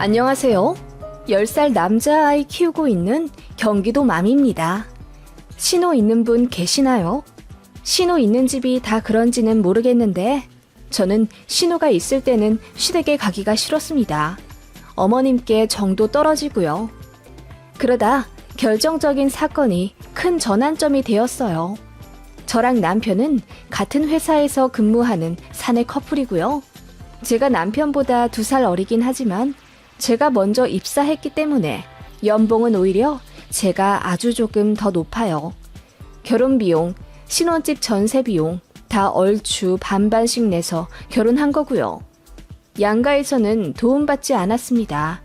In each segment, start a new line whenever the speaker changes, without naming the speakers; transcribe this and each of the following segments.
안녕하세요. 10살 남자아이 키우고 있는 경기도 맘입니다. 신호 있는 분 계시나요? 신호 있는 집이 다 그런지는 모르겠는데 저는 신호가 있을 때는 시댁에 가기가 싫었습니다. 어머님께 정도 떨어지고요. 그러다 결정적인 사건이 큰 전환점이 되었어요. 저랑 남편은 같은 회사에서 근무하는 사내 커플이고요. 제가 남편보다 2살 어리긴 하지만 제가 먼저 입사했기 때문에 연봉은 오히려 제가 아주 조금 더 높아요. 결혼비용, 신혼집 전세비용 다 얼추 반반씩 내서 결혼한 거고요. 양가에서는 도움받지 않았습니다.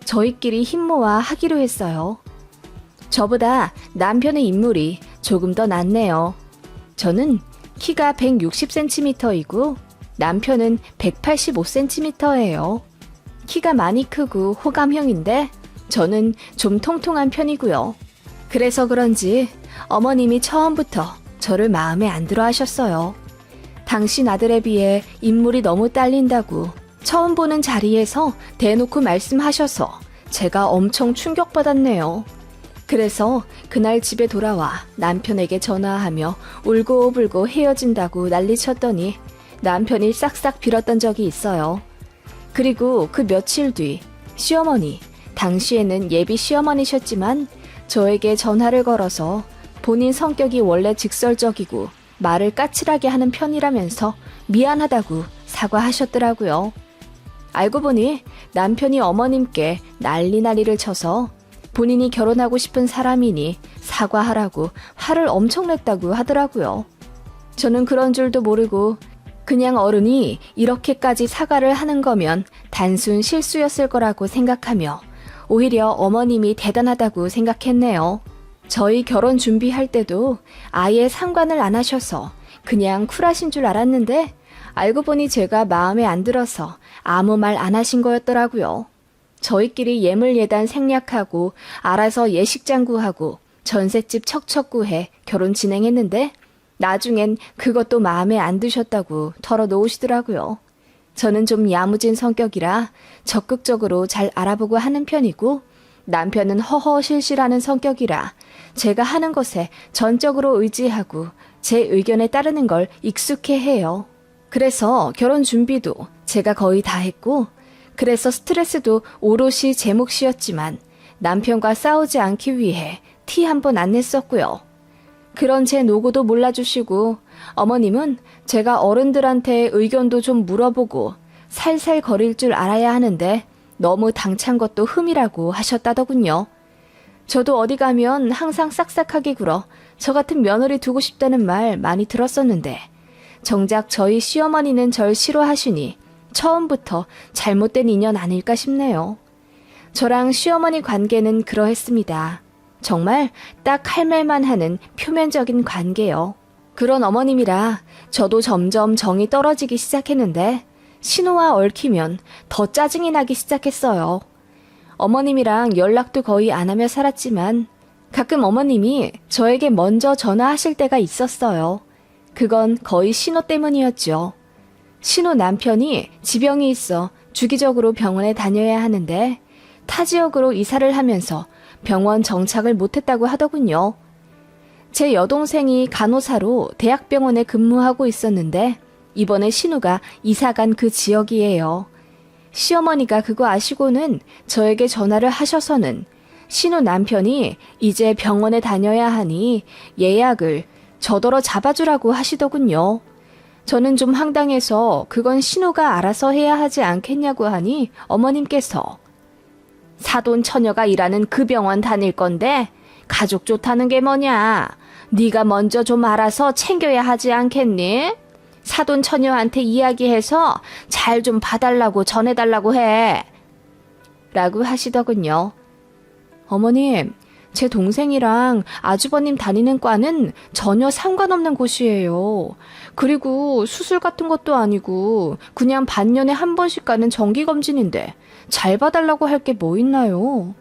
저희끼리 힘 모아 하기로 했어요. 저보다 남편의 인물이 조금 더 낫네요. 저는 키가 160cm이고 남편은 185cm예요. 키가 많이 크고 호감형인데 저는 좀 통통한 편이고요. 그래서 그런지 어머님이 처음부터 저를 마음에 안 들어 하셨어요. 당신 아들에 비해 인물이 너무 딸린다고 처음 보는 자리에서 대놓고 말씀하셔서 제가 엄청 충격받았네요. 그래서 그날 집에 돌아와 남편에게 전화하며 울고불고 헤어진다고 난리쳤더니 남편이 싹싹 빌었던 적이 있어요. 그리고 그 며칠 뒤 시어머니, 당시에는 예비 시어머니셨지만 저에게 전화를 걸어서 본인 성격이 원래 직설적이고 말을 까칠하게 하는 편이라면서 미안하다고 사과하셨더라고요. 알고 보니 남편이 어머님께 난리를 쳐서 본인이 결혼하고 싶은 사람이니 사과하라고 화를 엄청 냈다고 하더라고요. 저는 그런 줄도 모르고 그냥 어른이 이렇게까지 사과를 하는 거면 단순 실수였을 거라고 생각하며 오히려 어머님이 대단하다고 생각했네요. 저희 결혼 준비할 때도 아예 상관을 안 하셔서 그냥 쿨하신 줄 알았는데 알고 보니 제가 마음에 안 들어서 아무 말 안 하신 거였더라고요. 저희끼리 예물예단 생략하고 알아서 예식장 구하고 전셋집 척척 구해 결혼 진행했는데 나중엔 그것도 마음에 안 드셨다고 털어놓으시더라고요. 저는 좀 야무진 성격이라 적극적으로 잘 알아보고 하는 편이고 남편은 허허실실하는 성격이라 제가 하는 것에 전적으로 의지하고 제 의견에 따르는 걸 익숙해해요. 그래서 결혼 준비도 제가 거의 다 했고 그래서 스트레스도 오롯이 제 몫이었지만 남편과 싸우지 않기 위해 티 한 번 안 냈었고요. 그런 제 노고도 몰라주시고 어머님은 제가 어른들한테 의견도 좀 물어보고 살살 거릴 줄 알아야 하는데 너무 당찬 것도 흠이라고 하셨다더군요. 저도 어디 가면 항상 싹싹하게 굴어 저 같은 며느리 두고 싶다는 말 많이 들었었는데 정작 저희 시어머니는 절 싫어하시니 처음부터 잘못된 인연 아닐까 싶네요. 저랑 시어머니 관계는 그러했습니다. 정말 딱 할 말만 하는 표면적인 관계요. 그런 어머님이라 저도 점점 정이 떨어지기 시작했는데 신호와 얽히면 더 짜증이 나기 시작했어요. 어머님이랑 연락도 거의 안 하며 살았지만 가끔 어머님이 저에게 먼저 전화하실 때가 있었어요. 그건 거의 신호 때문이었죠. 신호 남편이 지병이 있어 주기적으로 병원에 다녀야 하는데 타 지역으로 이사를 하면서 병원 정착을 못했다고 하더군요. 제 여동생이 간호사로 대학병원에 근무하고 있었는데 이번에 신우가 이사간 그 지역이에요. 시어머니가 그거 아시고는 저에게 전화를 하셔서는 신우 남편이 이제 병원에 다녀야 하니 예약을 저더러 잡아주라고 하시더군요. 저는 좀 황당해서 그건 신우가 알아서 해야 하지 않겠냐고 하니 어머님께서 사돈 처녀가 일하는 그 병원 다닐 건데 가족 좋다는 게 뭐냐? 네가 먼저 좀 알아서 챙겨야 하지 않겠니? 사돈 처녀한테 이야기해서 잘 좀 봐달라고 전해달라고 해. 라고 하시더군요. 어머님, 제 동생이랑 아주버님 다니는 과는 전혀 상관없는 곳이에요. 그리고 수술 같은 것도 아니고 그냥 반년에 한 번씩 가는 정기검진인데 잘 봐달라고 할 게 뭐 있나요?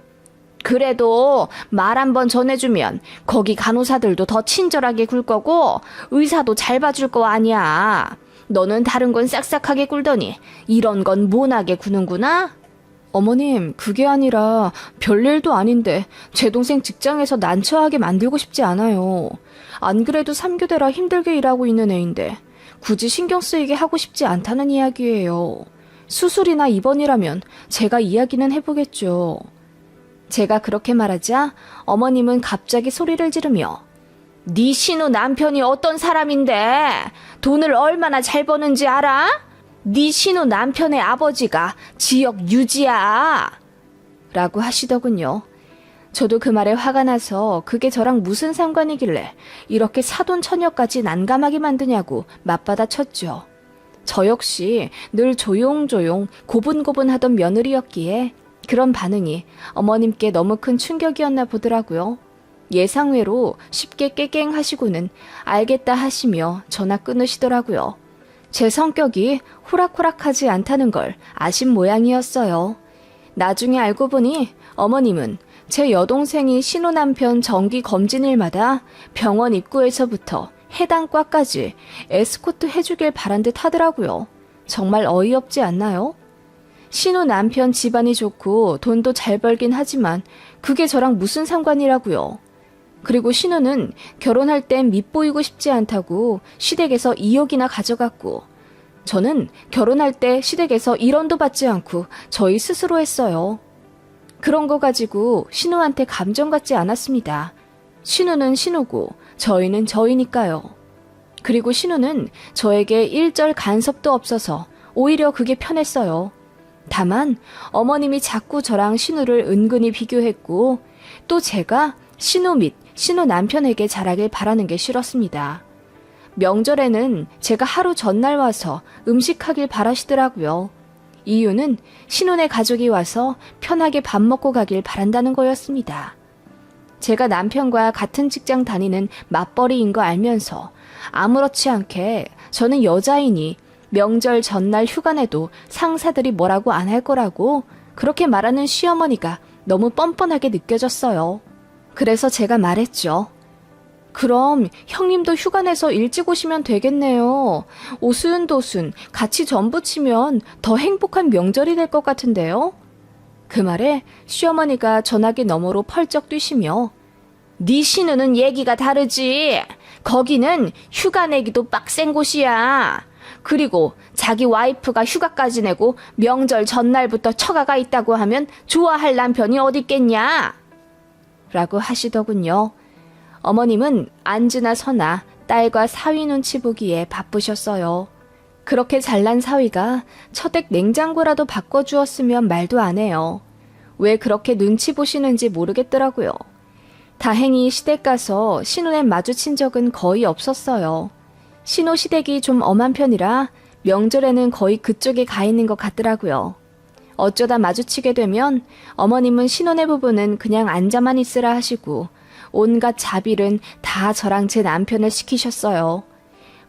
그래도 말 한 번 전해주면 거기 간호사들도 더 친절하게 굴 거고 의사도 잘 봐줄 거 아니야. 너는 다른 건 싹싹하게 굴더니 이런 건 모나게 구는구나? 어머님, 그게 아니라 별일도 아닌데 제 동생 직장에서 난처하게 만들고 싶지 않아요. 안 그래도 3교대라 힘들게 일하고 있는 애인데 굳이 신경 쓰이게 하고 싶지 않다는 이야기예요. 수술이나 입원이라면 제가 이야기는 해보겠죠. 제가 그렇게 말하자 어머님은 갑자기 소리를 지르며 네 신우 남편이 어떤 사람인데 돈을 얼마나 잘 버는지 알아? 네 신우 남편의 아버지가 지역 유지야 라고 하시더군요. 저도 그 말에 화가 나서 그게 저랑 무슨 상관이길래 이렇게 사돈처녀까지 난감하게 만드냐고 맞받아 쳤죠. 저 역시 늘 조용조용 고분고분하던 며느리였기에 그런 반응이 어머님께 너무 큰 충격이었나 보더라고요. 예상외로 쉽게 깨갱하시고는 알겠다 하시며 전화 끊으시더라고요. 제 성격이 호락호락하지 않다는 걸 아신 모양이었어요. 나중에 알고 보니 어머님은 제 여동생이 신우 남편 정기 검진일마다 병원 입구에서부터 해당 과까지 에스코트 해주길 바란 듯 하더라고요. 정말 어이없지 않나요? 신우 남편 집안이 좋고 돈도 잘 벌긴 하지만 그게 저랑 무슨 상관이라고요. 그리고 신우는 결혼할 땐 밉보이고 싶지 않다고 시댁에서 2억이나 가져갔고 저는 결혼할 때 시댁에서 1원도 받지 않고 저희 스스로 했어요. 그런 거 가지고 신우한테 감정 갖지 않았습니다. 신우는 신우고 저희는 저희니까요. 그리고 신우는 저에게 일절 간섭도 없어서 오히려 그게 편했어요. 다만 어머님이 자꾸 저랑 신우를 은근히 비교했고 또 제가 신우 및 신우 남편에게 잘하길 바라는 게 싫었습니다. 명절에는 제가 하루 전날 와서 음식하길 바라시더라고요. 이유는 신혼의 가족이 와서 편하게 밥 먹고 가길 바란다는 거였습니다. 제가 남편과 같은 직장 다니는 맞벌이인 거 알면서 아무렇지 않게 저는 여자이니 명절 전날 휴가 내도 상사들이 뭐라고 안 할 거라고 그렇게 말하는 시어머니가 너무 뻔뻔하게 느껴졌어요. 그래서 제가 말했죠. 그럼 형님도 휴가 내서 일찍 오시면 되겠네요. 오순도순 같이 전부 치면 더 행복한 명절이 될 것 같은데요. 그 말에 시어머니가 전화기 너머로 펄쩍 뛰시며 네 신우는 얘기가 다르지. 거기는 휴가 내기도 빡센 곳이야. 그리고 자기 와이프가 휴가까지 내고 명절 전날부터 처가가 있다고 하면 좋아할 남편이 어딨겠냐? 라고 하시더군요. 어머님은 앉으나 서나 딸과 사위 눈치 보기에 바쁘셨어요. 그렇게 잘난 사위가 처댁 냉장고라도 바꿔주었으면 말도 안 해요. 왜 그렇게 눈치 보시는지 모르겠더라고요. 다행히 시댁 가서 신우네 마주친 적은 거의 없었어요. 신우 시댁이 좀 엄한 편이라 명절에는 거의 그쪽에 가 있는 것 같더라고요. 어쩌다 마주치게 되면 어머님은 신혼의 부부는 그냥 앉아만 있으라 하시고 온갖 자빌은 다 저랑 제 남편을 시키셨어요.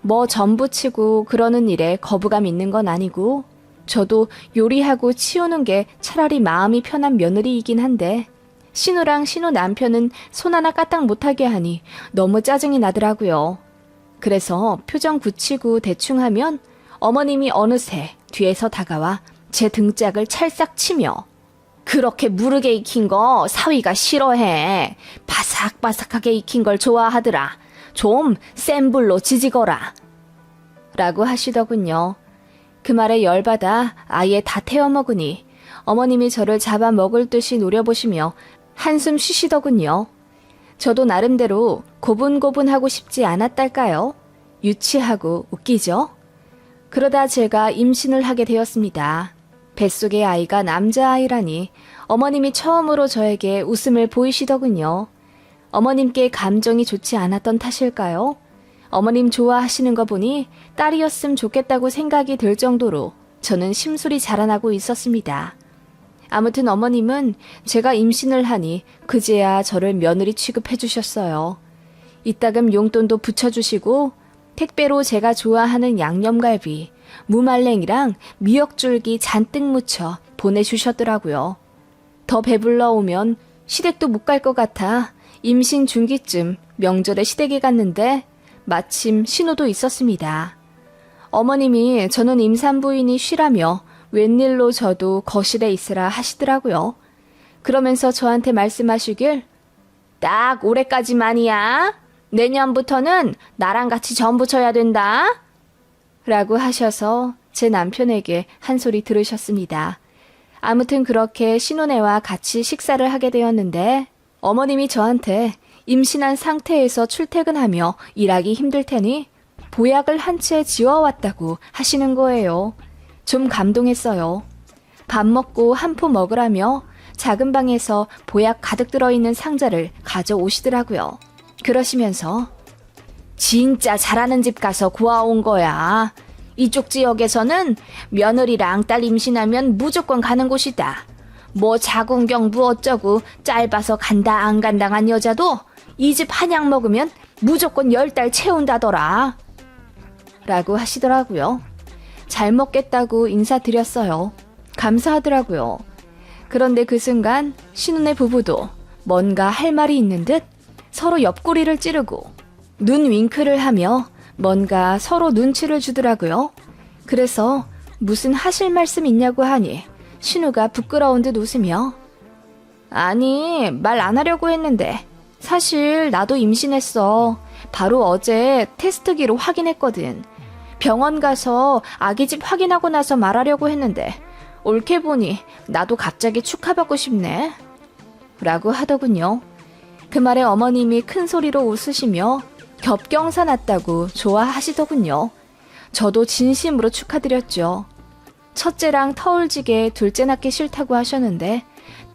뭐 전부치고 그러는 일에 거부감 있는 건 아니고 저도 요리하고 치우는 게 차라리 마음이 편한 며느리이긴 한데 신우랑 신우 남편은 손 하나 까딱 못하게 하니 너무 짜증이 나더라고요. 그래서 표정 굳히고 대충 하면 어머님이 어느새 뒤에서 다가와 제 등짝을 찰싹 치며 그렇게 무르게 익힌 거 사위가 싫어해. 바삭바삭하게 익힌 걸 좋아하더라. 좀 센 불로 지지거라. 라고 하시더군요. 그 말에 열받아 아예 다 태워 먹으니 어머님이 저를 잡아 먹을 듯이 노려보시며 한숨 쉬시더군요. 저도 나름대로 고분고분하고 싶지 않았달까요? 유치하고 웃기죠? 그러다 제가 임신을 하게 되었습니다. 뱃속의 아이가 남자아이라니 어머님이 처음으로 저에게 웃음을 보이시더군요. 어머님께 감정이 좋지 않았던 탓일까요? 어머님 좋아하시는 거 보니 딸이었으면 좋겠다고 생각이 들 정도로 저는 심술이 자라나고 있었습니다. 아무튼 어머님은 제가 임신을 하니 그제야 저를 며느리 취급해 주셨어요. 이따금 용돈도 붙여주시고 택배로 제가 좋아하는 양념갈비, 무말랭이랑 미역줄기 잔뜩 묻혀 보내주셨더라고요. 더 배불러 오면 시댁도 못 갈 것 같아 임신 중기쯤 명절에 시댁에 갔는데 마침 신호도 있었습니다. 어머님이 저는 임산부인이 쉬라며 웬일로 저도 거실에 있으라 하시더라고요. 그러면서 저한테 말씀하시길 딱 올해까지만이야. 내년부터는 나랑 같이 전 부쳐야 된다. 라고 하셔서 제 남편에게 한 소리 들으셨습니다. 아무튼 그렇게 신혼애와 같이 식사를 하게 되었는데 어머님이 저한테 임신한 상태에서 출퇴근하며 일하기 힘들 테니 보약을 한 채 지어왔다고 하시는 거예요. 좀 감동했어요. 밥 먹고 한 포 먹으라며 작은 방에서 보약 가득 들어있는 상자를 가져오시더라고요. 그러시면서 진짜 잘하는 집 가서 구워온 거야. 이쪽 지역에서는 며느리랑 딸 임신하면 무조건 가는 곳이다. 뭐 자궁경 뭐 어쩌고 짧아서 간다 안 간당한 여자도 이 집 한약 먹으면 무조건 10달 채운다더라. 라고 하시더라고요. 잘 먹겠다고 인사드렸어요. 감사하더라고요. 그런데 그 순간 신혼의 부부도 뭔가 할 말이 있는 듯 서로 옆구리를 찌르고 눈 윙크를 하며 뭔가 서로 눈치를 주더라고요. 그래서 무슨 하실 말씀 있냐고 하니 신우가 부끄러운 듯 웃으며 아니 말 안 하려고 했는데 사실 나도 임신했어. 바로 어제 테스트기로 확인했거든. 병원 가서 아기 집 확인하고 나서 말하려고 했는데 옳게 보니 나도 갑자기 축하받고 싶네. 라고 하더군요. 그 말에 어머님이 큰 소리로 웃으시며 겹경사 났다고 좋아하시더군요. 저도 진심으로 축하드렸죠. 첫째랑 터울지게 둘째 낳기 싫다고 하셨는데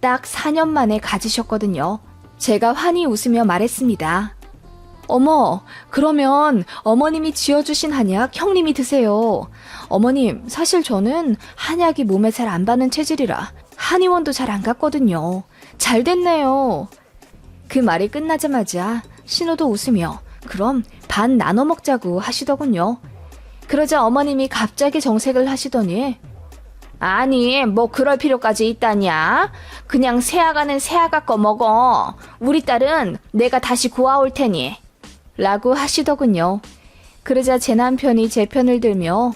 딱 4년 만에 가지셨거든요. 제가 환히 웃으며 말했습니다. 어머, 그러면 어머님이 지어주신 한약 형님이 드세요. 어머님, 사실 저는 한약이 몸에 잘 안 받는 체질이라 한의원도 잘 안 갔거든요. 잘 됐네요. 그 말이 끝나자마자 신우도 웃으며 그럼 반 나눠 먹자고 하시더군요. 그러자 어머님이 갑자기 정색을 하시더니 아니 뭐 그럴 필요까지 있다냐. 그냥 새아가는 새아가 거 먹어. 우리 딸은 내가 다시 구워올 테니. 라고 하시더군요. 그러자 제 남편이 제 편을 들며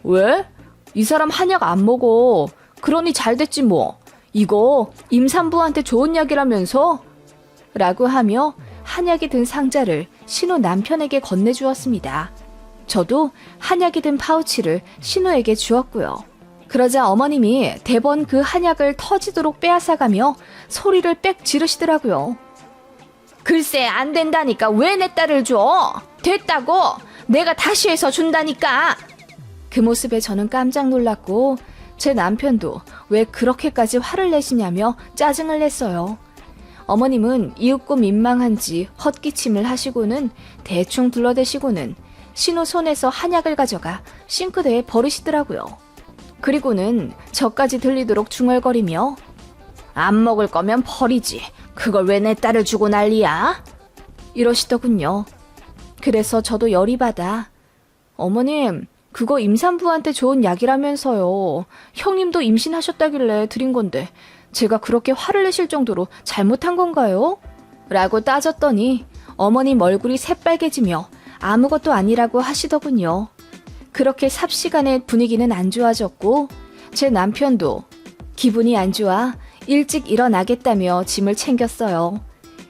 왜? 이 사람 한약 안 먹어. 그러니 잘 됐지 뭐. 이거 임산부한테 좋은 약이라면서? 라고 하며 한약이 든 상자를 신우 남편에게 건네주었습니다. 저도 한약이 든 파우치를 신우에게 주었고요. 그러자 어머님이 대번 그 한약을 터지도록 빼앗아가며 소리를 빽 지르시더라고요. 글쎄 안 된다니까 왜 내 딸을 줘? 됐다고 내가 다시 해서 준다니까. 그 모습에 저는 깜짝 놀랐고 제 남편도 왜 그렇게까지 화를 내시냐며 짜증을 냈어요. 어머님은 이윽고 민망한지 헛기침을 하시고는 대충 둘러대시고는 신우 손에서 한약을 가져가 싱크대에 버리시더라고요. 그리고는 저까지 들리도록 중얼거리며 안 먹을 거면 버리지. 그걸 왜 내 딸을 주고 난리야? 이러시더군요. 그래서 저도 열이 받아 어머님 그거 임산부한테 좋은 약이라면서요. 형님도 임신하셨다길래 드린 건데 제가 그렇게 화를 내실 정도로 잘못한 건가요? 라고 따졌더니 어머님 얼굴이 새빨개지며 아무것도 아니라고 하시더군요. 그렇게 삽시간에 분위기는 안 좋아졌고 제 남편도 기분이 안 좋아 일찍 일어나겠다며 짐을 챙겼어요.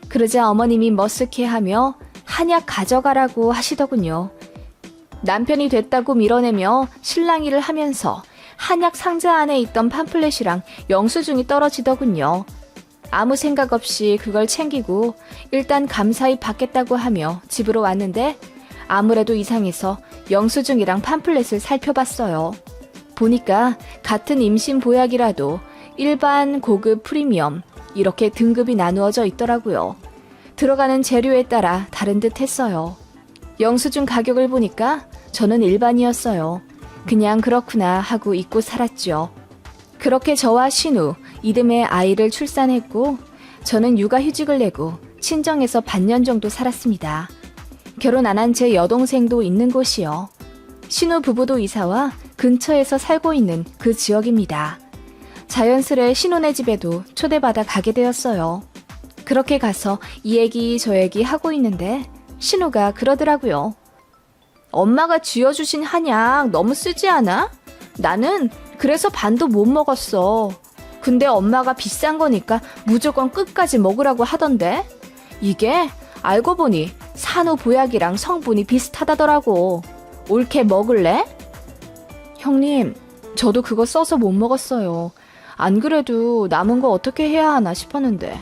그러자 어머님이 머쓱해하며 한약 가져가라고 하시더군요. 남편이 됐다고 밀어내며 실랑이를 하면서 한약 상자 안에 있던 팜플렛이랑 영수증이 떨어지더군요. 아무 생각 없이 그걸 챙기고 일단 감사히 받겠다고 하며 집으로 왔는데 아무래도 이상해서 영수증이랑 팜플렛을 살펴봤어요. 보니까 같은 임신 보약이라도 일반, 고급, 프리미엄 이렇게 등급이 나누어져 있더라고요. 들어가는 재료에 따라 다른 듯 했어요. 영수증 가격을 보니까 저는 일반이었어요. 그냥 그렇구나 하고 잊고 살았죠. 그렇게 저와 신우, 이듬해 아이를 출산했고 저는 육아휴직을 내고 친정에서 반년 정도 살았습니다. 결혼 안 한 제 여동생도 있는 곳이요. 신우 부부도 이사와 근처에서 살고 있는 그 지역입니다. 자연스레 신혼의 집에도 초대받아 가게 되었어요. 그렇게 가서 이 얘기 저 얘기 하고 있는데 신우가 그러더라고요. 엄마가 쥐어주신 한약 너무 쓰지 않아? 나는 그래서 반도 못 먹었어. 근데 엄마가 비싼 거니까 무조건 끝까지 먹으라고 하던데? 이게 알고 보니 산후보약이랑 성분이 비슷하다더라고. 옳게 먹을래? 형님, 저도 그거 써서 못 먹었어요. 안 그래도 남은 거 어떻게 해야 하나 싶었는데.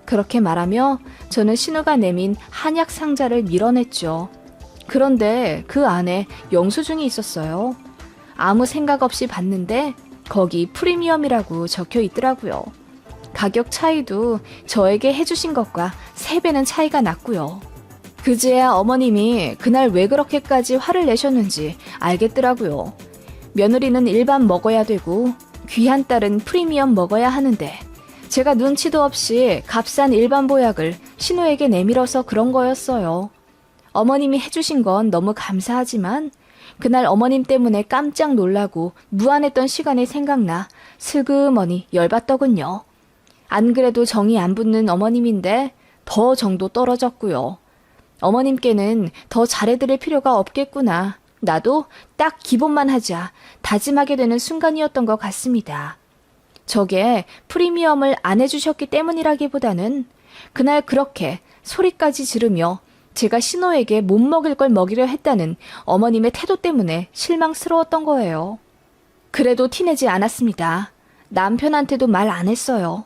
그렇게 말하며 저는 신우가 내민 한약 상자를 밀어냈죠. 그런데 그 안에 영수증이 있었어요. 아무 생각 없이 봤는데 거기 프리미엄이라고 적혀 있더라고요. 가격 차이도 저에게 해주신 것과 3배는 차이가 났고요. 그제야 어머님이 그날 왜 그렇게까지 화를 내셨는지 알겠더라고요. 며느리는 일반 먹어야 되고 귀한 딸은 프리미엄 먹어야 하는데 제가 눈치도 없이 값싼 일반 보약을 신우에게 내밀어서 그런 거였어요. 어머님이 해주신 건 너무 감사하지만 그날 어머님 때문에 깜짝 놀라고 무안했던 시간이 생각나 슬그머니 열받더군요. 안 그래도 정이 안 붙는 어머님인데 더 정도 떨어졌고요. 어머님께는 더 잘해드릴 필요가 없겠구나. 나도 딱 기본만 하자 다짐하게 되는 순간이었던 것 같습니다. 저게 프리미엄을 안 해주셨기 때문이라기보다는 그날 그렇게 소리까지 지르며 제가 신호에게 못 먹일 걸 먹이려 했다는 어머님의 태도 때문에 실망스러웠던 거예요. 그래도 티내지 않았습니다. 남편한테도 말 안 했어요.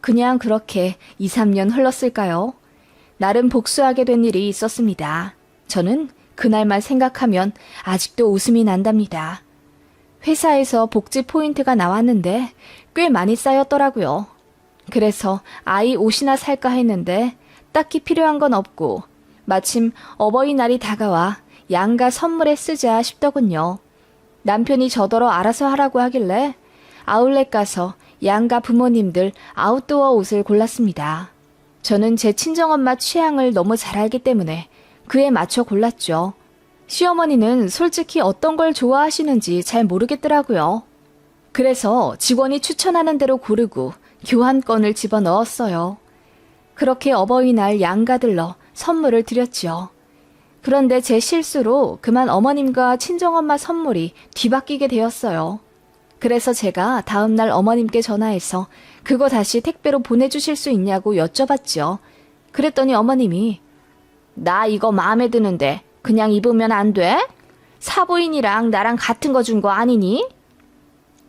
그냥 그렇게 2, 3년 흘렀을까요? 나름 복수하게 된 일이 있었습니다. 저는 그날만 생각하면 아직도 웃음이 난답니다. 회사에서 복지 포인트가 나왔는데 꽤 많이 쌓였더라고요. 그래서 아이 옷이나 살까 했는데 딱히 필요한 건 없고 마침 어버이날이 다가와 양가 선물에 쓰자 싶더군요. 남편이 저더러 알아서 하라고 하길래 아울렛 가서 양가 부모님들 아웃도어 옷을 골랐습니다. 저는 제 친정엄마 취향을 너무 잘 알기 때문에 그에 맞춰 골랐죠. 시어머니는 솔직히 어떤 걸 좋아하시는지 잘 모르겠더라고요. 그래서 직원이 추천하는 대로 고르고 교환권을 집어넣었어요. 그렇게 어버이날 양가들러 선물을 드렸죠. 그런데 제 실수로 그만 어머님과 친정엄마 선물이 뒤바뀌게 되었어요. 그래서 제가 다음날 어머님께 전화해서 그거 다시 택배로 보내주실 수 있냐고 여쭤봤죠. 그랬더니 어머님이 나 이거 마음에 드는데 그냥 입으면 안 돼? 사부인이랑 나랑 같은 거 준 거 아니니?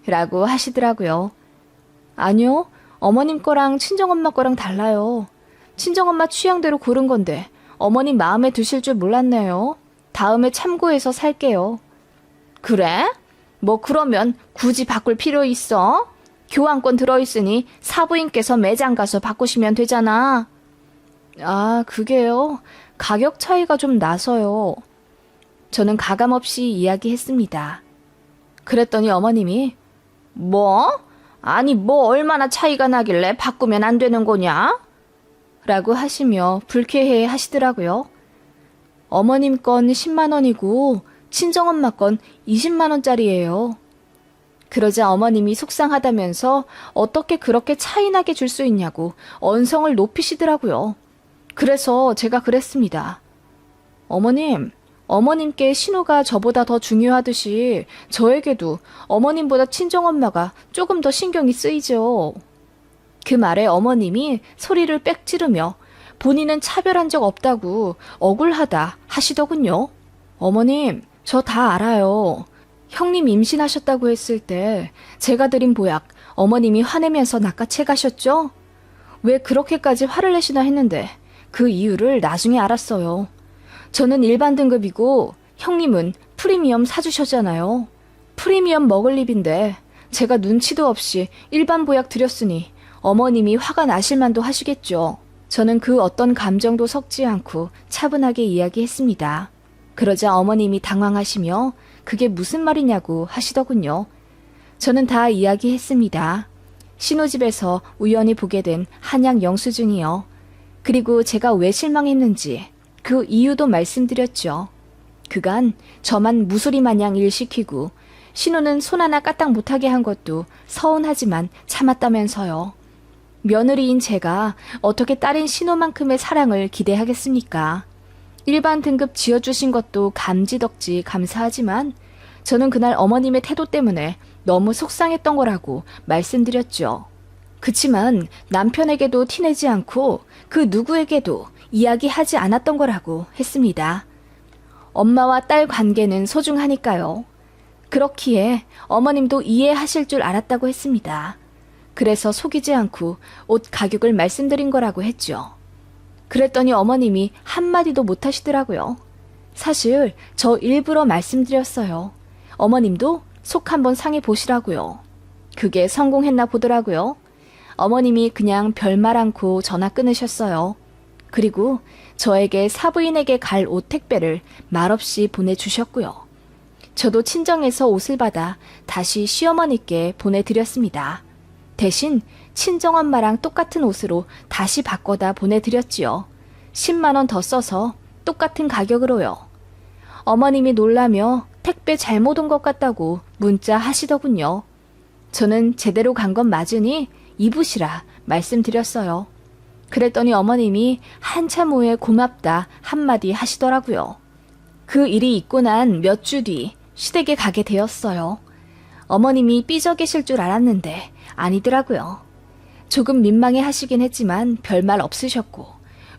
라고 하시더라고요. 아니요, 어머님 거랑 친정엄마 거랑 달라요. 친정엄마 취향대로 고른 건데 어머님 마음에 드실 줄 몰랐네요. 다음에 참고해서 살게요. 그래? 뭐 그러면 굳이 바꿀 필요 있어? 교환권 들어있으니 사부인께서 매장 가서 바꾸시면 되잖아. 아, 그게요. 가격 차이가 좀 나서요. 저는 가감없이 이야기했습니다. 그랬더니 어머님이 뭐? 아니 뭐 얼마나 차이가 나길래 바꾸면 안 되는 거냐? 라고 하시며 불쾌해 하시더라고요. 어머님 건 10만 원이고 친정엄마 건 20만 원짜리예요. 그러자 어머님이 속상하다면서 어떻게 그렇게 차이나게 줄 수 있냐고 언성을 높이시더라고요. 그래서 제가 그랬습니다. 어머님, 어머님께 신우가 저보다 더 중요하듯이 저에게도 어머님보다 친정엄마가 조금 더 신경이 쓰이죠. 그 말에 어머님이 소리를 빽 지르며 본인은 차별한 적 없다고 억울하다 하시더군요. 어머님, 저 다 알아요. 형님 임신하셨다고 했을 때 제가 드린 보약 어머님이 화내면서 낚아채 가셨죠? 왜 그렇게까지 화를 내시나 했는데 그 이유를 나중에 알았어요. 저는 일반 등급이고 형님은 프리미엄 사주셨잖아요. 프리미엄 먹을 입인데 제가 눈치도 없이 일반 보약 드렸으니 어머님이 화가 나실 만도 하시겠죠. 저는 그 어떤 감정도 섞지 않고 차분하게 이야기했습니다. 그러자 어머님이 당황하시며 그게 무슨 말이냐고 하시더군요. 저는 다 이야기했습니다. 신우집에서 우연히 보게 된 한약 영수증이요. 그리고 제가 왜 실망했는지 그 이유도 말씀드렸죠. 그간 저만 무소리 마냥 일 시키고 신우는 손 하나 까딱 못하게 한 것도 서운하지만 참았다면서요. 며느리인 제가 어떻게 딸인 신우만큼의 사랑을 기대하겠습니까? 일반 등급 지어주신 것도 감지덕지 감사하지만 저는 그날 어머님의 태도 때문에 너무 속상했던 거라고 말씀드렸죠. 그치만 남편에게도 티내지 않고 그 누구에게도 이야기하지 않았던 거라고 했습니다. 엄마와 딸 관계는 소중하니까요. 그렇기에 어머님도 이해하실 줄 알았다고 했습니다. 그래서 속이지 않고 옷 가격을 말씀드린 거라고 했죠. 그랬더니 어머님이 한마디도 못 하시더라고요. 사실 저 일부러 말씀드렸어요. 어머님도 속 한번 상해 보시라고요. 그게 성공했나 보더라고요. 어머님이 그냥 별말 않고 전화 끊으셨어요. 그리고 저에게 사부인에게 갈 옷 택배를 말없이 보내주셨고요. 저도 친정에서 옷을 받아 다시 시어머니께 보내드렸습니다. 대신 친정엄마랑 똑같은 옷으로 다시 바꿔다 보내드렸지요. 10만 원 더 써서 똑같은 가격으로요. 어머님이 놀라며 택배 잘못 온 것 같다고 문자 하시더군요. 저는 제대로 간 건 맞으니 입으시라 말씀드렸어요. 그랬더니 어머님이 한참 후에 고맙다 한마디 하시더라고요. 그 일이 있고 난 몇 주 뒤 시댁에 가게 되었어요. 어머님이 삐져 계실 줄 알았는데 아니더라고요. 조금 민망해 하시긴 했지만 별말 없으셨고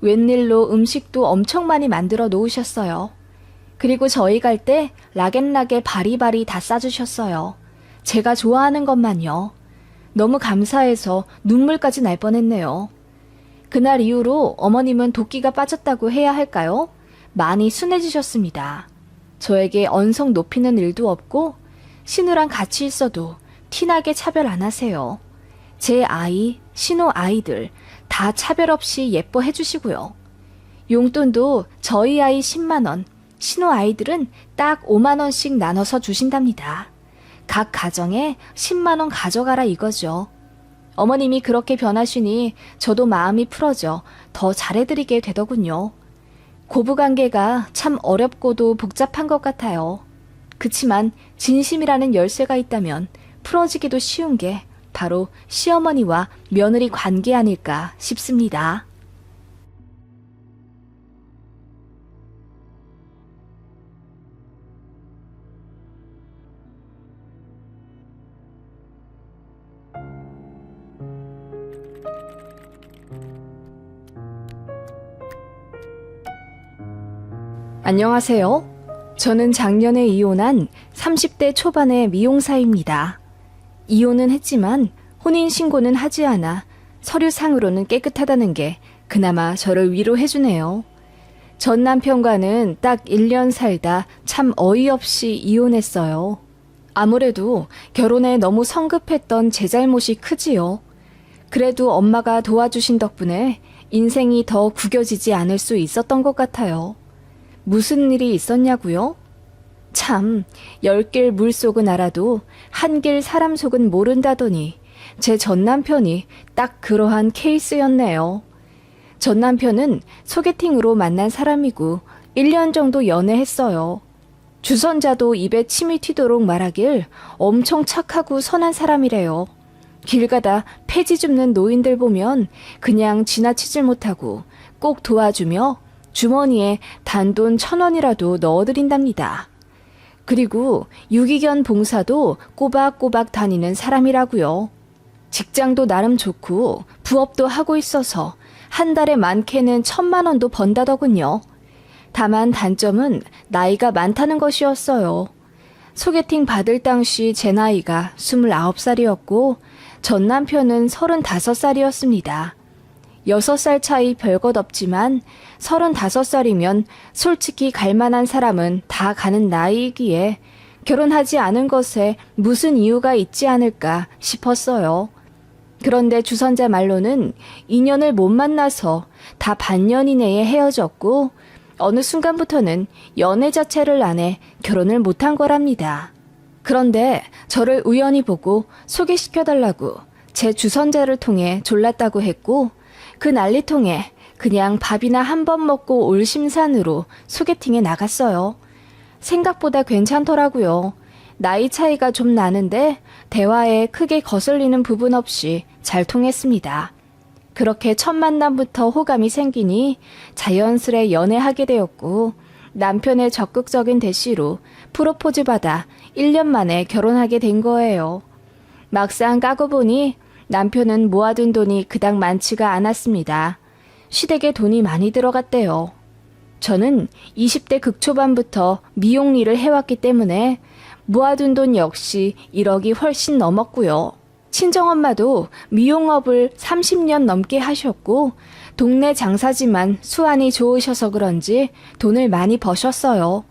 웬일로 음식도 엄청 많이 만들어 놓으셨어요. 그리고 저희 갈 때 락앤락에 바리바리 다 싸주셨어요. 제가 좋아하는 것만요. 너무 감사해서 눈물까지 날 뻔했네요. 그날 이후로 어머님은 도끼가 빠졌다고 해야 할까요? 많이 순해지셨습니다. 저에게 언성 높이는 일도 없고 신우랑 같이 있어도 티나게 차별 안 하세요. 제 아이, 신우 아이들 다 차별 없이 예뻐해 주시고요. 용돈도 저희 아이 10만 원, 신우 아이들은 딱 5만 원씩 나눠서 주신답니다. 각 가정에 10만 원 가져가라 이거죠. 어머님이 그렇게 변하시니 저도 마음이 풀어져 더 잘해드리게 되더군요. 고부관계가 참 어렵고도 복잡한 것 같아요. 그치만 진심이라는 열쇠가 있다면 풀어지기도 쉬운 게 바로 시어머니와 며느리 관계 아닐까 싶습니다. 안녕하세요. 저는 작년에 이혼한 30대 초반의 미용사입니다. 이혼은 했지만 혼인신고는 하지 않아 서류상으로는 깨끗하다는 게 그나마 저를 위로해주네요. 전 남편과는 딱 1년 살다 참 어이없이 이혼했어요. 아무래도 결혼에 너무 성급했던 제 잘못이 크지요. 그래도 엄마가 도와주신 덕분에 인생이 더 구겨지지 않을 수 있었던 것 같아요. 무슨 일이 있었냐고요? 참, 10길 물속은 알아도 1길 사람 속은 모른다더니 제 전남편이 딱 그러한 케이스였네요. 전남편은 소개팅으로 만난 사람이고 1년 정도 연애했어요. 주선자도 입에 침이 튀도록 말하길 엄청 착하고 선한 사람이래요. 길 가다 폐지 줍는 노인들 보면 그냥 지나치질 못하고 꼭 도와주며 주머니에 단돈 1,000원이라도 넣어드린답니다. 그리고 유기견 봉사도 꼬박꼬박 다니는 사람이라고요. 직장도 나름 좋고 부업도 하고 있어서 한 달에 많게는 1,000만 원도 번다더군요. 다만 단점은 나이가 많다는 것이었어요. 소개팅 받을 당시 제 나이가 29살이었고 전 남편은 35살이었습니다. 6살 차이 별것 없지만 35살이면 솔직히 갈만한 사람은 다 가는 나이이기에 결혼하지 않은 것에 무슨 이유가 있지 않을까 싶었어요. 그런데 주선자 말로는 인연을 못 만나서 다 반년 이내에 헤어졌고 어느 순간부터는 연애 자체를 안 해 결혼을 못한 거랍니다. 그런데 저를 우연히 보고 소개시켜달라고 제 주선자를 통해 졸랐다고 했고 그 난리통에 그냥 밥이나 한 번 먹고 올 심산으로 소개팅에 나갔어요. 생각보다 괜찮더라고요. 나이 차이가 좀 나는데 대화에 크게 거슬리는 부분 없이 잘 통했습니다. 그렇게 첫 만남부터 호감이 생기니 자연스레 연애하게 되었고 남편의 적극적인 대시로 프로포즈 받아 1년 만에 결혼하게 된 거예요. 막상 까고 보니 남편은 모아둔 돈이 그닥 많지가 않았습니다. 시댁에 돈이 많이 들어갔대요. 저는 20대 극초반부터 미용 일을 해왔기 때문에 모아둔 돈 역시 1억이 훨씬 넘었고요. 친정엄마도 미용업을 30년 넘게 하셨고 동네 장사지만 수완이 좋으셔서 그런지 돈을 많이 버셨어요.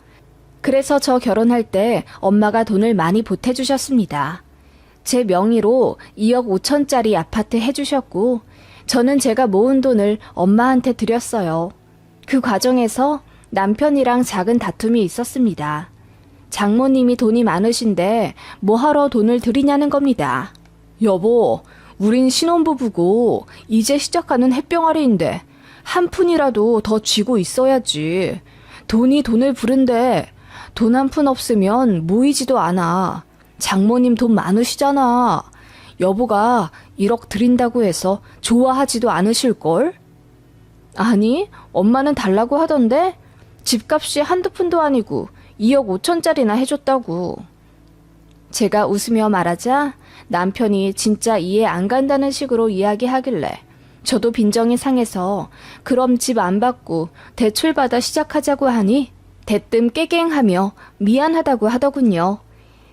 그래서 저 결혼할 때 엄마가 돈을 많이 보태주셨습니다. 제 명의로 2억 5천짜리 아파트 해주셨고 저는 제가 모은 돈을 엄마한테 드렸어요. 그 과정에서 남편이랑 작은 다툼이 있었습니다. 장모님이 돈이 많으신데 뭐하러 돈을 드리냐는 겁니다. 여보, 우린 신혼부부고 이제 시작하는 햇병아리인데 한 푼이라도 더 쥐고 있어야지. 돈이 돈을 부른데 돈 한 푼 없으면 모이지도 않아. 장모님 돈 많으시잖아. 여보가 1억 드린다고 해서 좋아하지도 않으실걸? 아니, 엄마는 달라고 하던데 집값이 한두 푼도 아니고 2억 5천짜리나 해줬다고. 제가 웃으며 말하자 남편이 진짜 이해 안 간다는 식으로 이야기하길래 저도 빈정이 상해서 그럼 집 안 받고 대출받아 시작하자고 하니 대뜸 깨갱하며 미안하다고 하더군요.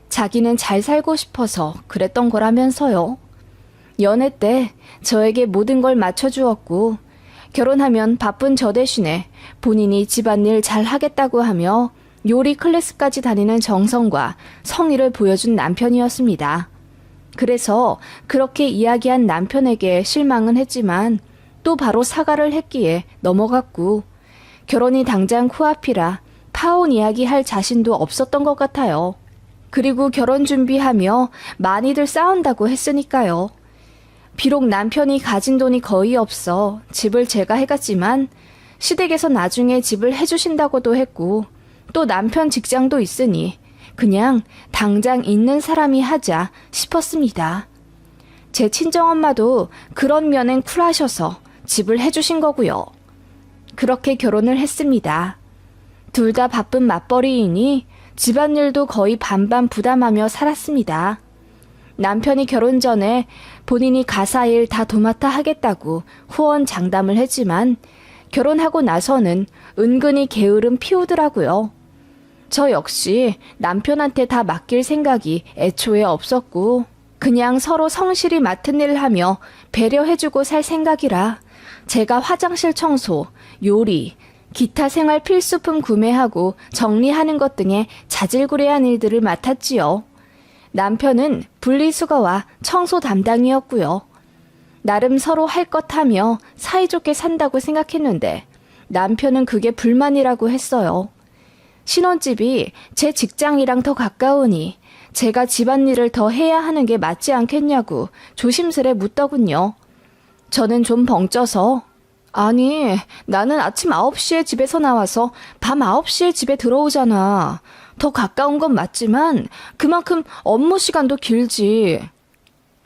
자기는 잘 살고 싶어서 그랬던 거라면서요. 연애 때 저에게 모든 걸 맞춰주었고 결혼하면 바쁜 저 대신에 본인이 집안일 잘 하겠다고 하며 요리 클래스까지 다니는 정성과 성의를 보여준 남편이었습니다. 그래서 그렇게 이야기한 남편에게 실망은 했지만 또 바로 사과를 했기에 넘어갔고 결혼이 당장 코앞이라 파혼 이야기 할 자신도 없었던 것 같아요. 그리고 결혼 준비하며 많이들 싸운다고 했으니까요. 비록 남편이 가진 돈이 거의 없어 집을 제가 해갔지만 시댁에서 나중에 집을 해주신다고도 했고 또 남편 직장도 있으니 그냥 당장 있는 사람이 하자 싶었습니다. 제 친정엄마도 그런 면엔 쿨하셔서 집을 해주신 거고요. 그렇게 결혼을 했습니다. 둘 다 바쁜 맞벌이이니 집안일도 거의 반반 부담하며 살았습니다. 남편이 결혼 전에 본인이 가사일 다 도맡아 하겠다고 호언장담을 했지만 결혼하고 나서는 은근히 게으름 피우더라고요. 저 역시 남편한테 다 맡길 생각이 애초에 없었고 그냥 서로 성실히 맡은 일을 하며 배려해주고 살 생각이라 제가 화장실 청소, 요리, 기타 생활 필수품 구매하고 정리하는 것 등의 자질구레한 일들을 맡았지요. 남편은 분리수거와 청소 담당이었고요. 나름 서로 할 것 하며 사이좋게 산다고 생각했는데 남편은 그게 불만이라고 했어요. 신혼집이 제 직장이랑 더 가까우니 제가 집안일을 더 해야 하는 게 맞지 않겠냐고 조심스레 묻더군요. 저는 좀 벙쪄서 아니, 나는 아침 9시에 집에서 나와서 밤 9시에 집에 들어오잖아. 더 가까운 건 맞지만 그만큼 업무 시간도 길지.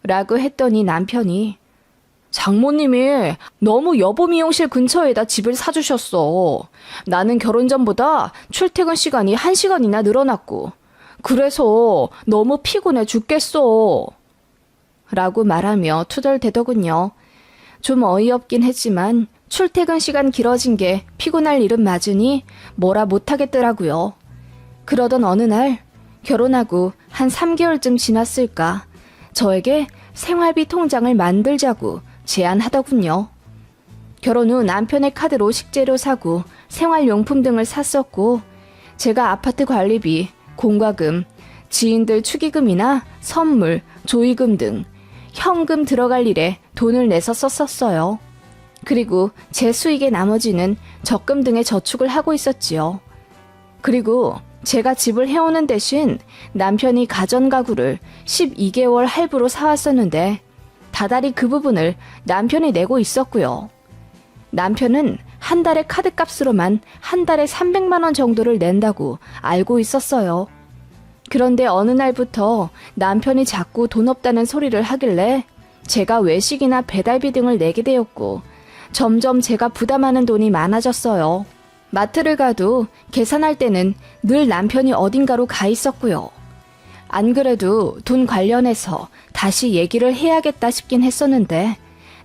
라고 했더니 남편이 장모님이 너무 여보 미용실 근처에다 집을 사주셨어. 나는 결혼 전보다 출퇴근 시간이 1시간이나 늘어났고 그래서 너무 피곤해 죽겠어. 라고 말하며 투덜대더군요. 좀 어이없긴 했지만 출퇴근 시간 길어진 게 피곤할 일은 맞으니 뭐라 못하겠더라고요. 그러던 어느 날 결혼하고 한 3개월쯤 지났을까 저에게 생활비 통장을 만들자고 제안하더군요. 결혼 후 남편의 카드로 식재료 사고 생활용품 등을 샀었고 제가 아파트 관리비, 공과금, 지인들 축의금이나 선물, 조의금 등 현금 들어갈 일에 돈을 내서 썼었어요. 그리고 제 수익의 나머지는 적금 등의 저축을 하고 있었지요. 그리고 제가 집을 해오는 대신 남편이 가전가구를 12개월 할부로 사왔었는데 다달이 그 부분을 남편이 내고 있었고요. 남편은 한 달에 카드값으로만 한 달에 300만 원 정도를 낸다고 알고 있었어요. 그런데 어느 날부터 남편이 자꾸 돈 없다는 소리를 하길래 제가 외식이나 배달비 등을 내게 되었고 점점 제가 부담하는 돈이 많아졌어요. 마트를 가도 계산할 때는 늘 남편이 어딘가로 가 있었고요. 안 그래도 돈 관련해서 다시 얘기를 해야겠다 싶긴 했었는데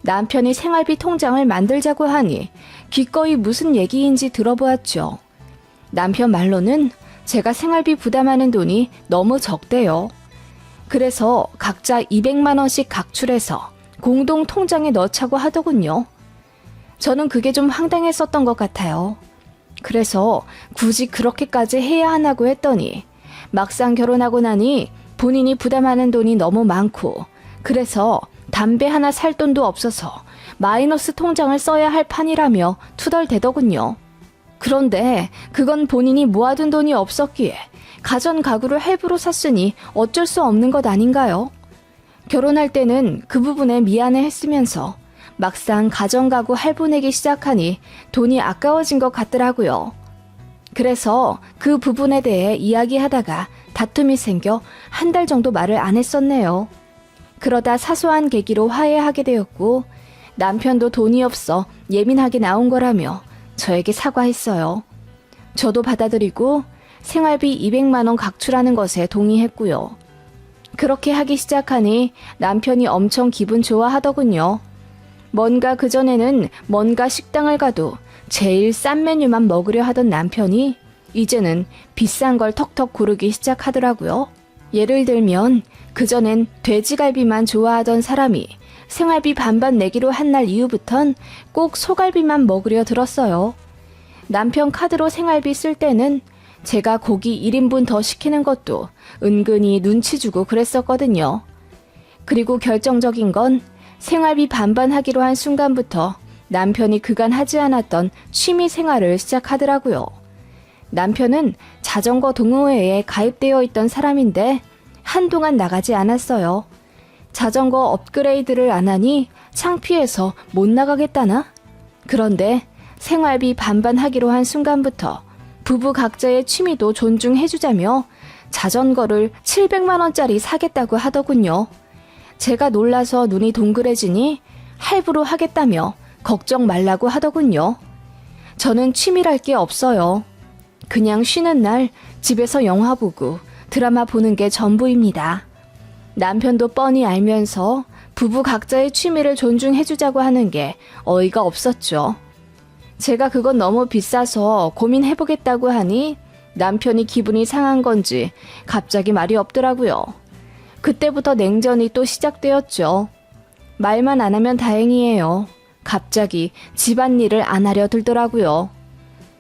남편이 생활비 통장을 만들자고 하니 기꺼이 무슨 얘기인지 들어보았죠. 남편 말로는 제가 생활비 부담하는 돈이 너무 적대요. 그래서 각자 200만 원씩 각출해서 공동 통장에 넣자고 하더군요. 저는 그게 좀 황당했었던 것 같아요. 그래서 굳이 그렇게까지 해야 하나고 했더니 막상 결혼하고 나니 본인이 부담하는 돈이 너무 많고 그래서 담배 하나 살 돈도 없어서 마이너스 통장을 써야 할 판이라며 투덜대더군요. 그런데 그건 본인이 모아둔 돈이 없었기에 가전 가구를 할부로 샀으니 어쩔 수 없는 것 아닌가요? 결혼할 때는 그 부분에 미안해 했으면서 막상 가전 가구 할부 내기 시작하니 돈이 아까워진 것 같더라고요. 그래서 그 부분에 대해 이야기하다가 다툼이 생겨 한 달 정도 말을 안 했었네요. 그러다 사소한 계기로 화해하게 되었고 남편도 돈이 없어 예민하게 나온 거라며 저에게 사과했어요. 저도 받아들이고 생활비 200만 원 각출하는 것에 동의했고요. 그렇게 하기 시작하니 남편이 엄청 기분 좋아하더군요. 뭔가 그전에는 뭔가 식당을 가도 제일 싼 메뉴만 먹으려 하던 남편이 이제는 비싼 걸 턱턱 고르기 시작하더라고요. 예를 들면 그전엔 돼지갈비만 좋아하던 사람이 생활비 반반 내기로 한 날 이후부턴 꼭 소갈비만 먹으려 들었어요. 남편 카드로 생활비 쓸 때는 제가 고기 1인분 더 시키는 것도 은근히 눈치 주고 그랬었거든요. 그리고 결정적인 건 생활비 반반 하기로 한 순간부터 남편이 그간 하지 않았던 취미 생활을 시작하더라고요. 남편은 자전거 동호회에 가입되어 있던 사람인데 한동안 나가지 않았어요. 자전거 업그레이드를 안 하니 창피해서 못 나가겠다나? 그런데 생활비 반반 하기로 한 순간부터 부부 각자의 취미도 존중해주자며 자전거를 700만 원짜리 사겠다고 하더군요. 제가 놀라서 눈이 동그래지니 할부로 하겠다며 걱정 말라고 하더군요. 저는 취미랄 게 없어요. 그냥 쉬는 날 집에서 영화 보고 드라마 보는 게 전부입니다. 남편도 뻔히 알면서 부부 각자의 취미를 존중해주자고 하는 게 어이가 없었죠. 제가 그건 너무 비싸서 고민해보겠다고 하니 남편이 기분이 상한 건지 갑자기 말이 없더라고요. 그때부터 냉전이 또 시작되었죠. 말만 안 하면 다행이에요. 갑자기 집안일을 안 하려 들더라고요.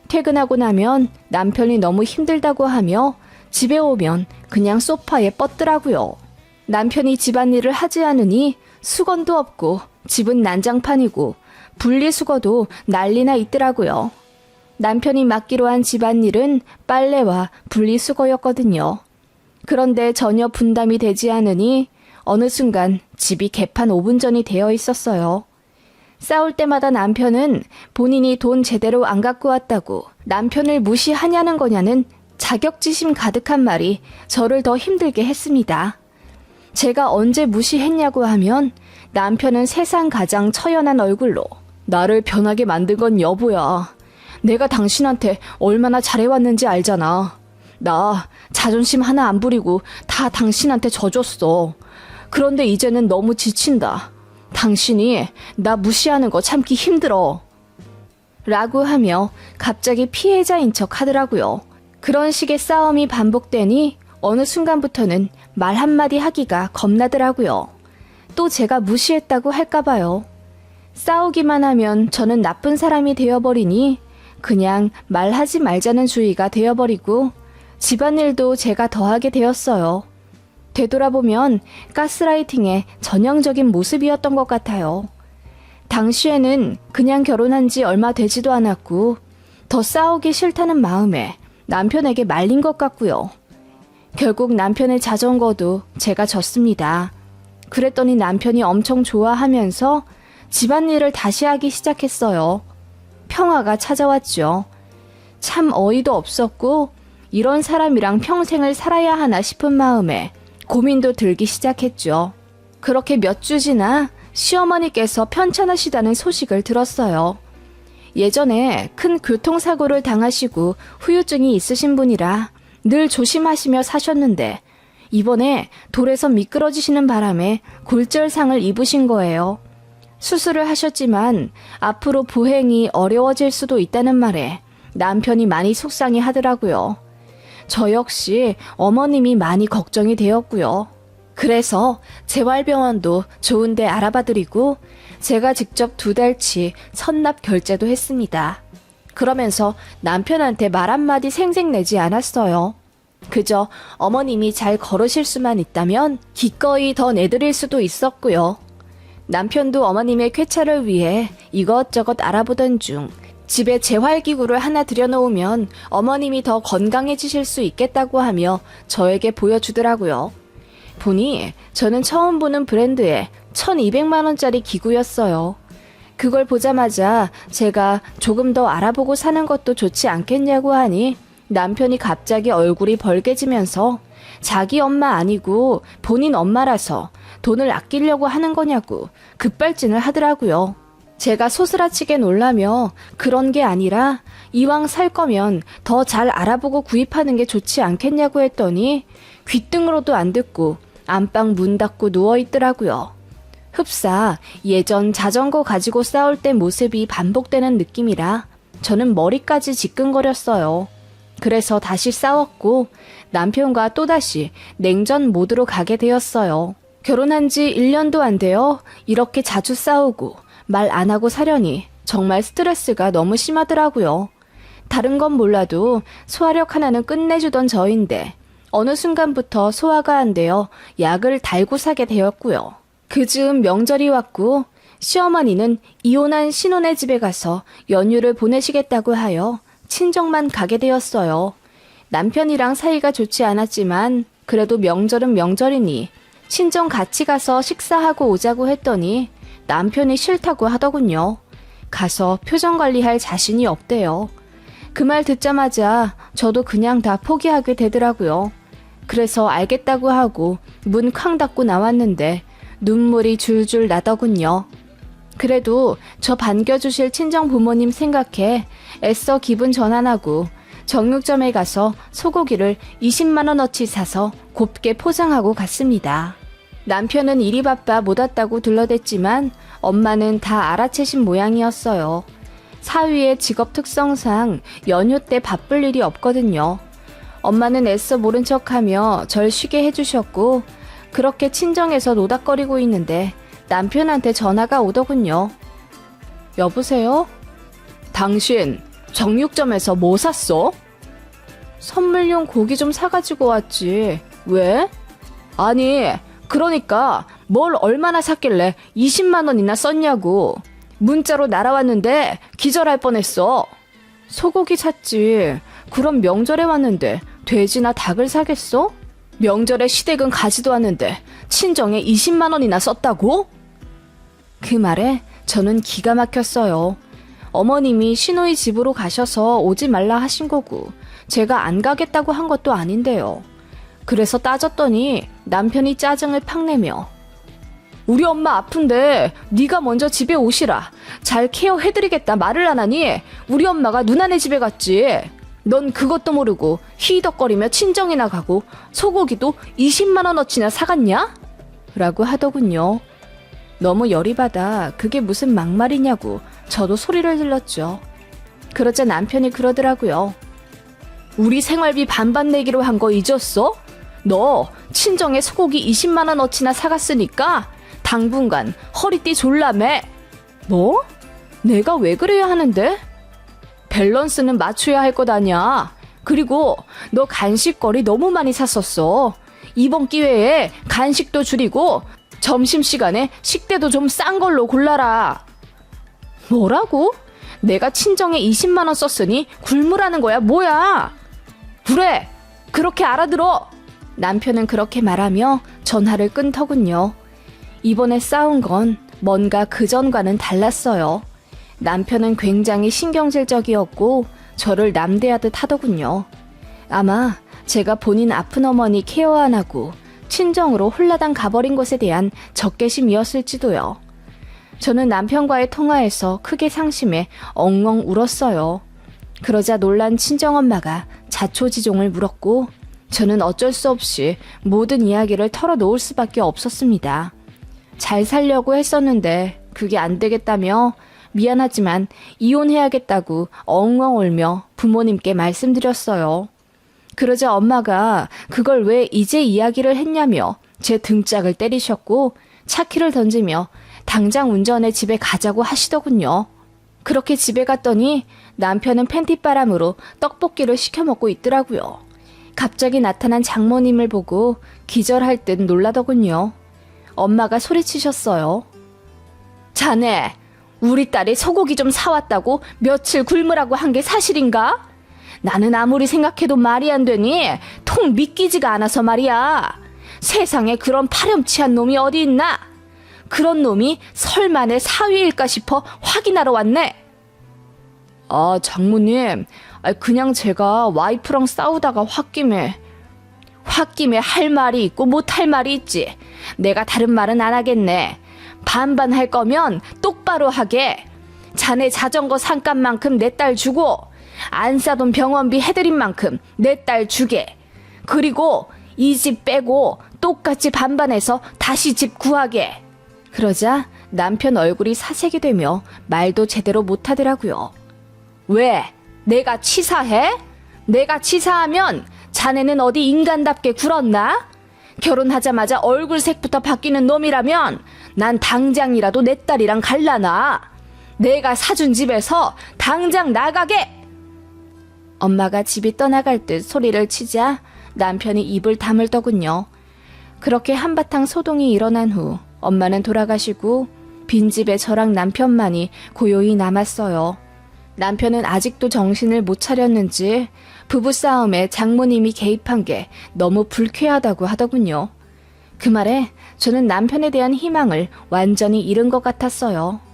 퇴근하고 나면 남편이 너무 힘들다고 하며 집에 오면 그냥 소파에 뻗더라고요. 남편이 집안일을 하지 않으니 수건도 없고 집은 난장판이고 분리수거도 난리나 있더라고요. 남편이 맡기로 한 집안일은 빨래와 분리수거였거든요. 그런데 전혀 분담이 되지 않으니 어느 순간 집이 개판 5분 전이 되어 있었어요. 싸울 때마다 남편은 본인이 돈 제대로 안 갖고 왔다고 남편을 무시하냐는 거냐는 자격지심 가득한 말이 저를 더 힘들게 했습니다. 제가 언제 무시했냐고 하면 남편은 세상 가장 처연한 얼굴로 나를 변하게 만든 건 여보야. 내가 당신한테 얼마나 잘해왔는지 알잖아. 나 자존심 하나 안 부리고 다 당신한테 져줬어. 그런데 이제는 너무 지친다. 당신이 나 무시하는 거 참기 힘들어. 라고 하며 갑자기 피해자인 척 하더라고요. 그런 식의 싸움이 반복되니 어느 순간부터는 말 한마디 하기가 겁나더라고요. 또 제가 무시했다고 할까봐요. 싸우기만 하면 저는 나쁜 사람이 되어버리니 그냥 말하지 말자는 주의가 되어버리고 집안일도 제가 더 하게 되었어요. 되돌아보면 가스라이팅의 전형적인 모습이었던 것 같아요. 당시에는 그냥 결혼한 지 얼마 되지도 않았고 더 싸우기 싫다는 마음에 남편에게 말린 것 같고요. 결국 남편의 자전거도 제가 졌습니다. 그랬더니 남편이 엄청 좋아하면서 집안일을 다시 하기 시작했어요. 평화가 찾아왔죠. 참 어이도 없었고 이런 사람이랑 평생을 살아야 하나 싶은 마음에 고민도 들기 시작했죠. 그렇게 몇 주 지나 시어머니께서 편찮으시다는 소식을 들었어요. 예전에 큰 교통사고를 당하시고 후유증이 있으신 분이라 늘 조심하시며 사셨는데 이번에 돌에서 미끄러지시는 바람에 골절상을 입으신 거예요. 수술을 하셨지만 앞으로 보행이 어려워질 수도 있다는 말에 남편이 많이 속상해 하더라고요. 저 역시 어머님이 많이 걱정이 되었고요. 그래서 재활병원도 좋은데 알아봐드리고 제가 직접 2달치 선납 결제도 했습니다. 그러면서 남편한테 말 한마디 생색내지 않았어요. 그저 어머님이 잘 걸으실 수만 있다면 기꺼이 더 내드릴 수도 있었고요. 남편도 어머님의 쾌차를 위해 이것저것 알아보던 중 집에 재활기구를 하나 들여놓으면 어머님이 더 건강해지실 수 있겠다고 하며 저에게 보여주더라고요. 보니 저는 처음 보는 브랜드의 1200만 원짜리 기구였어요. 그걸 보자마자 제가 조금 더 알아보고 사는 것도 좋지 않겠냐고 하니 남편이 갑자기 얼굴이 벌개지면서 자기 엄마 아니고 본인 엄마라서 돈을 아끼려고 하는 거냐고 급발진을 하더라고요. 제가 소스라치게 놀라며 그런 게 아니라 이왕 살 거면 더 잘 알아보고 구입하는 게 좋지 않겠냐고 했더니 귓등으로도 안 듣고 안방 문 닫고 누워있더라고요. 흡사 예전 자전거 가지고 싸울 때 모습이 반복되는 느낌이라 저는 머리까지 지끈거렸어요. 그래서 다시 싸웠고 남편과 또다시 냉전 모드로 가게 되었어요. 결혼한 지 1년도 안 되어 이렇게 자주 싸우고 말 안 하고 사려니 정말 스트레스가 너무 심하더라고요. 다른 건 몰라도 소화력 하나는 끝내주던 저인데 어느 순간부터 소화가 안 되어 약을 달고 사게 되었고요. 그 즈음 명절이 왔고 시어머니는 이혼한 신혼의 집에 가서 연휴를 보내시겠다고 하여 친정만 가게 되었어요. 남편이랑 사이가 좋지 않았지만 그래도 명절은 명절이니 친정 같이 가서 식사하고 오자고 했더니 남편이 싫다고 하더군요. 가서 표정 관리할 자신이 없대요. 그 말 듣자마자 저도 그냥 다 포기하게 되더라고요. 그래서 알겠다고 하고 문 쾅 닫고 나왔는데 눈물이 줄줄 나더군요. 그래도 저 반겨주실 친정 부모님 생각해 애써 기분 전환하고 정육점에 가서 소고기를 20만 원어치 사서 곱게 포장하고 갔습니다. 남편은 일이 바빠 못 왔다고 둘러댔지만 엄마는 다 알아채신 모양이었어요. 사위의 직업 특성상 연휴 때 바쁠 일이 없거든요. 엄마는 애써 모른 척하며 절 쉬게 해주셨고 그렇게 친정에서 노닥거리고 있는데 남편한테 전화가 오더군요. 여보세요? 당신 정육점에서 뭐 샀어? 선물용 고기 좀 사가지고 왔지. 왜? 아니, 그러니까 뭘 얼마나 샀길래 20만 원이나 썼냐고. 문자로 날아왔는데 기절할 뻔했어. 소고기 샀지. 그럼 명절에 왔는데 돼지나 닭을 사겠어? 명절에 시댁은 가지도 않는데 친정에 20만 원이나 썼다고? 그 말에 저는 기가 막혔어요. 어머님이 시누이 집으로 가셔서 오지 말라 하신 거고 제가 안 가겠다고 한 것도 아닌데요. 그래서 따졌더니 남편이 짜증을 팍 내며 우리 엄마 아픈데 네가 먼저 집에 오시라. 잘 케어해드리겠다 말을 안 하니 우리 엄마가 누나네 집에 갔지. 넌 그것도 모르고 히덕거리며 친정이나 가고 소고기도 20만 원어치나 사갔냐? 라고 하더군요. 너무 열이 받아 그게 무슨 막말이냐고 저도 소리를 질렀죠. 그러자 남편이 그러더라고요. 우리 생활비 반반 내기로 한 거 잊었어? 너 친정에 소고기 20만 원어치나 사갔으니까 당분간 허리띠 졸라매. 뭐? 내가 왜 그래야 하는데? 밸런스는 맞춰야 할 것 아냐. 그리고 너 간식거리 너무 많이 샀었어. 이번 기회에 간식도 줄이고 점심시간에 식대도 좀 싼 걸로 골라라. 뭐라고? 내가 친정에 20만 원 썼으니 굴무라는 거야 뭐야? 그래, 그렇게 알아들어. 남편은 그렇게 말하며 전화를 끊더군요. 이번에 싸운 건 뭔가 그전과는 달랐어요. 남편은 굉장히 신경질적이었고 저를 남대하듯 하더군요. 아마 제가 본인 아픈 어머니 케어 안 하고 친정으로 홀라당 가버린 것에 대한 적개심이었을지도요. 저는 남편과의 통화에서 크게 상심해 엉엉 울었어요. 그러자 놀란 친정엄마가 자초지종을 물었고 저는 어쩔 수 없이 모든 이야기를 털어놓을 수밖에 없었습니다. 잘 살려고 했었는데 그게 안 되겠다며 미안하지만 이혼해야겠다고 엉엉 울며 부모님께 말씀드렸어요. 그러자 엄마가 그걸 왜 이제 이야기를 했냐며 제 등짝을 때리셨고 차키를 던지며 당장 운전해 집에 가자고 하시더군요. 그렇게 집에 갔더니 남편은 팬티바람으로 떡볶이를 시켜 먹고 있더라고요. 갑자기 나타난 장모님을 보고 기절할 듯 놀라더군요. 엄마가 소리치셨어요. 자네, 우리 딸이 소고기 좀 사왔다고 며칠 굶으라고 한 게 사실인가? 나는 아무리 생각해도 말이 안 되니 통 믿기지가 않아서 말이야. 세상에 그런 파렴치한 놈이 어디 있나? 그런 놈이 설마 내 사위일까 싶어 확인하러 왔네. 아, 장모님, 그냥 제가 와이프랑 싸우다가 홧김에 할 말이 있고 못 할 말이 있지. 내가 다른 말은 안 하겠네. 반반 할 거면 똑바로 하게. 자네 자전거 산값만큼 내 딸 주고 안 싸돈 병원비 해드린 만큼 내 딸 주게. 그리고 이 집 빼고 똑같이 반반해서 다시 집 구하게. 그러자 남편 얼굴이 사색이 되며 말도 제대로 못하더라고요. 왜? 내가 치사해? 내가 치사하면 자네는 어디 인간답게 굴었나? 결혼하자마자 얼굴색부터 바뀌는 놈이라면 난 당장이라도 내 딸이랑 갈라나. 내가 사준 집에서 당장 나가게. 엄마가 집이 떠나갈 듯 소리를 치자 남편이 입을 다물더군요. 그렇게 한바탕 소동이 일어난 후 엄마는 돌아가시고 빈집에 저랑 남편만이 고요히 남았어요. 남편은 아직도 정신을 못 차렸는지 부부싸움에 장모님이 개입한 게 너무 불쾌하다고 하더군요. 그 말에 저는 남편에 대한 희망을 완전히 잃은 것 같았어요.